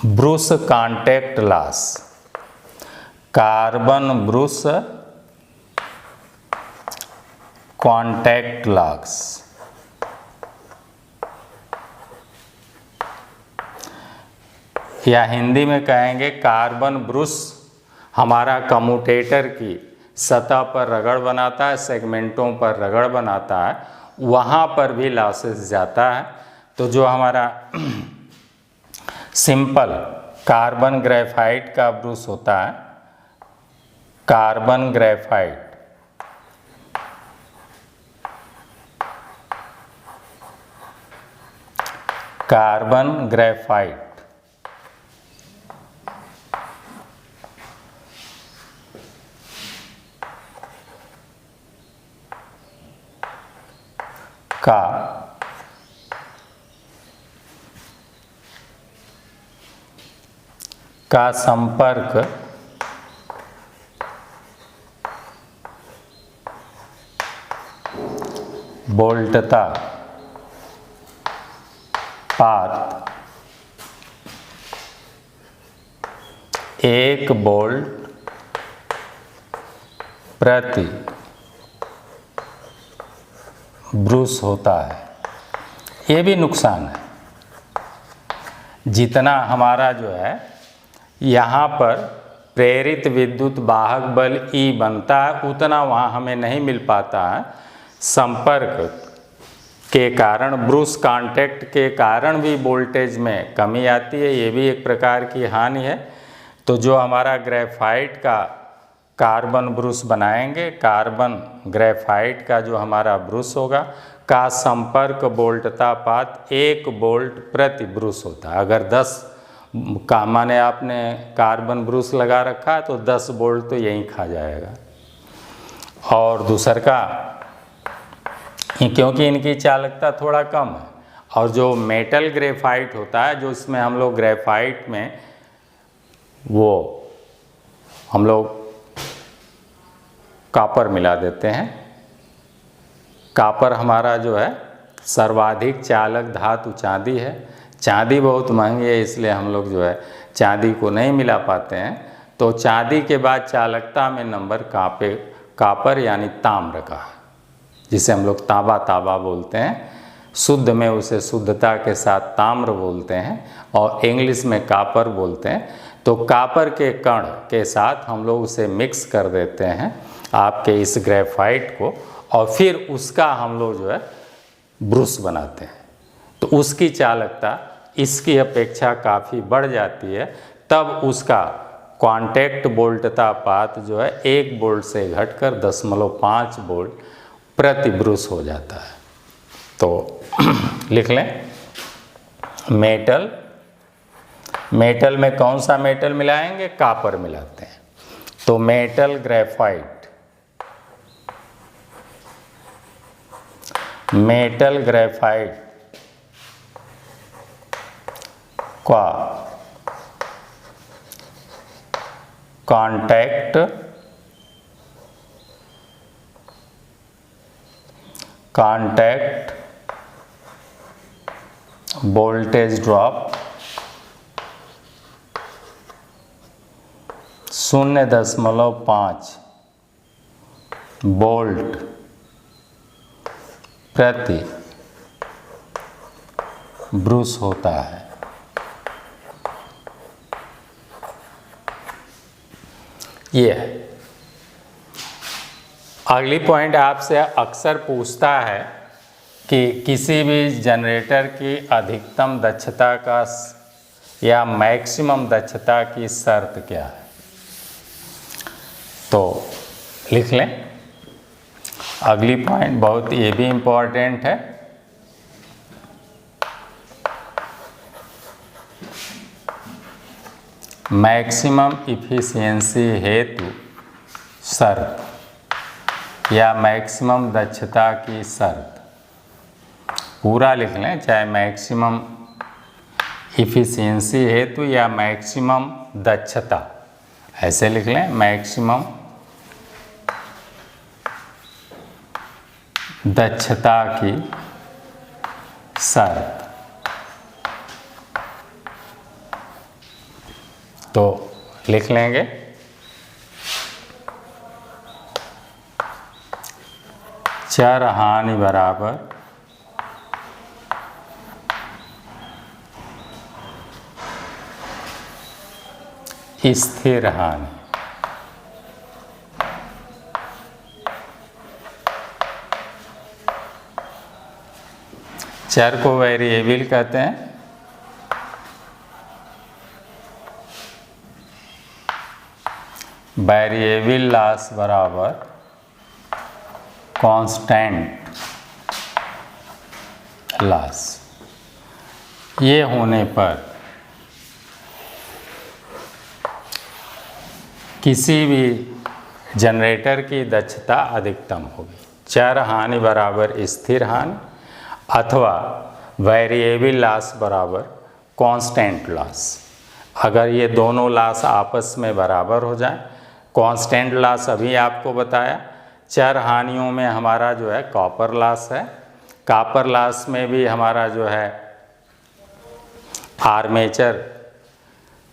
brush contact loss, carbon brush contact loss. या हिंदी में कहेंगे कार्बन ब्रुश हमारा कम्यूटेटर की सतह पर रगड़ बनाता है, सेगमेंटों पर रगड़ बनाता है, वहाँ पर भी लॉसेस जाता है। तो जो हमारा सिंपल कार्बन ग्रेफाइट का ब्रुश होता है, कार्बन ग्रेफाइट, कार्बन ग्रेफाइट का संपर्क वोल्टता पात 1 वोल्ट प्रति ब्रुश होता है। ये भी नुकसान है, जितना हमारा जो है यहाँ पर प्रेरित विद्युत वाहक बल E बनता है, उतना वहाँ हमें नहीं मिल पाता है। संपर्क के कारण, ब्रुश कांटेक्ट के कारण भी वोल्टेज में कमी आती है, ये भी एक प्रकार की हानि है। तो जो हमारा ग्रेफाइट का कार्बन ब्रुश बनाएंगे, कार्बन ग्रेफाइट का जो हमारा ब्रुश होगा का संपर्क वोल्टता पात 1 वोल्ट प्रति ब्रुश होता है। अगर 10 का माने आपने कार्बन ब्रुश लगा रखा है तो 10 वोल्ट तो यहीं खा जाएगा। और दूसर का, क्योंकि इनकी चालकता थोड़ा कम है, और जो मेटल ग्रेफाइट होता है, जो इसमें हम लोग ग्रेफाइट में वो हम लोग कॉपर मिला देते हैं। कॉपर हमारा जो है सर्वाधिक चालक धातु चांदी है। चांदी बहुत महंगी है, इसलिए हम लोग जो है चांदी को नहीं मिला पाते हैं। तो चांदी के बाद चालकता में नंबर कॉपर यानी ताम्र का है, जिसे हम लोग तांबा बोलते हैं। शुद्ध में उसे शुद्धता के साथ ताम्र बोलते हैं और इंग्लिश में कॉपर बोलते हैं। तो कॉपर के कण के साथ हम लोग उसे मिक्स कर देते हैं आपके इस ग्रेफाइट को, और फिर उसका हम लोग जो है ब्रुश बनाते हैं। तो उसकी चालकता इसकी अपेक्षा काफ़ी बढ़ जाती है, तब उसका कांटेक्ट वोल्टता पात जो है 1 वोल्ट से घटकर 0.5 वोल्ट प्रति ब्रुश हो जाता है। तो लिख लें, मेटल मेटल में कौन सा मेटल मिलाएंगे? कॉपर मिलाते हैं। तो मेटल ग्रेफाइट, मेटल ग्रेफाइट का कांटेक्ट वोल्टेज ड्रॉप 0.5 वोल्ट प्रति ब्रूस होता है। ये है। अगली पॉइंट आपसे अक्सर पूछता है कि किसी भी जनरेटर की अधिकतम दक्षता का या मैक्सिमम दक्षता की शर्त क्या है? तो लिख लें। अगली पॉइंट बहुत ये भी इम्पोर्टेंट है। मैक्सिमम इफिशियंसी हेतु शर्त या मैक्सिमम दक्षता की शर्त, पूरा लिख लें, चाहे मैक्सिमम इफिशियंसी हेतु या मैक्सिमम दक्षता, ऐसे लिख लें, मैक्सिमम दक्षता की शर्त। तो लिख लेंगे चर हानि बराबर स्थिर हानि। चर को वेरिएबल कहते हैं। वेरिएबल लॉस बराबर कांस्टेंट लॉस। ये होने पर किसी भी जनरेटर की दक्षता अधिकतम होगी। चर हानि बराबर स्थिर हानि अथवा वेरिएबल लॉस बराबर कांस्टेंट लॉस। अगर ये दोनों लॉस आपस में बराबर हो जाए, कांस्टेंट लॉस अभी आपको बताया, चर हानियों में हमारा जो है कॉपर लॉस है, कॉपर लॉस में भी हमारा जो है आर्मेचर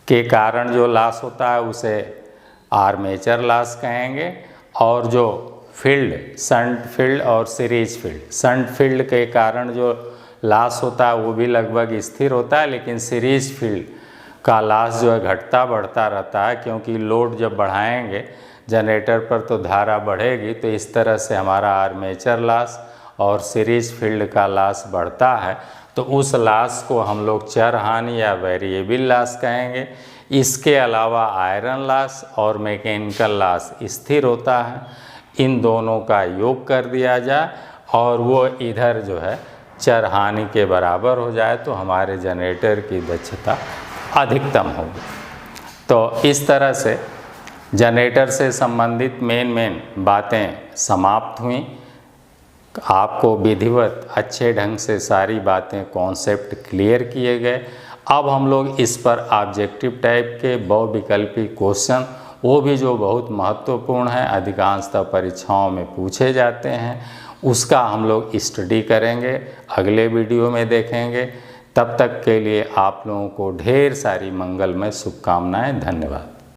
के कारण जो लॉस होता है उसे आर्मेचर लॉस कहेंगे, और जो फील्ड शंट फील्ड और सीरीज फील्ड, शंट फील्ड के कारण जो लॉस होता है वो भी लगभग स्थिर होता है, लेकिन सीरीज फील्ड का लॉस जो है घटता बढ़ता रहता है, क्योंकि लोड जब बढ़ाएंगे जनरेटर पर तो धारा बढ़ेगी, तो इस तरह से हमारा आर्मेचर लॉस और सीरीज फील्ड का लॉस बढ़ता है। तो उस लॉस को हम लोग चर हानि या वेरिएबल लॉस कहेंगे। इसके अलावा आयरन लॉस और मैकेनिकल लॉस स्थिर होता है। इन दोनों का योग कर दिया जाए और वो इधर जो है चर हानि के बराबर हो जाए तो हमारे जनरेटर की दक्षता अधिकतम होगी। तो इस तरह से जनरेटर से संबंधित मेन बातें समाप्त हुई। आपको विधिवत अच्छे ढंग से सारी बातें कॉन्सेप्ट क्लियर किए गए। अब हम लोग इस पर ऑब्जेक्टिव टाइप के बहुविकल्पी क्वेश्चन, वो भी जो बहुत महत्वपूर्ण है, अधिकांशतः परीक्षाओं में पूछे जाते हैं, उसका हम लोग स्टडी करेंगे, अगले वीडियो में देखेंगे। तब तक के लिए आप लोगों को ढेर सारी मंगलमय शुभकामनाएं। धन्यवाद।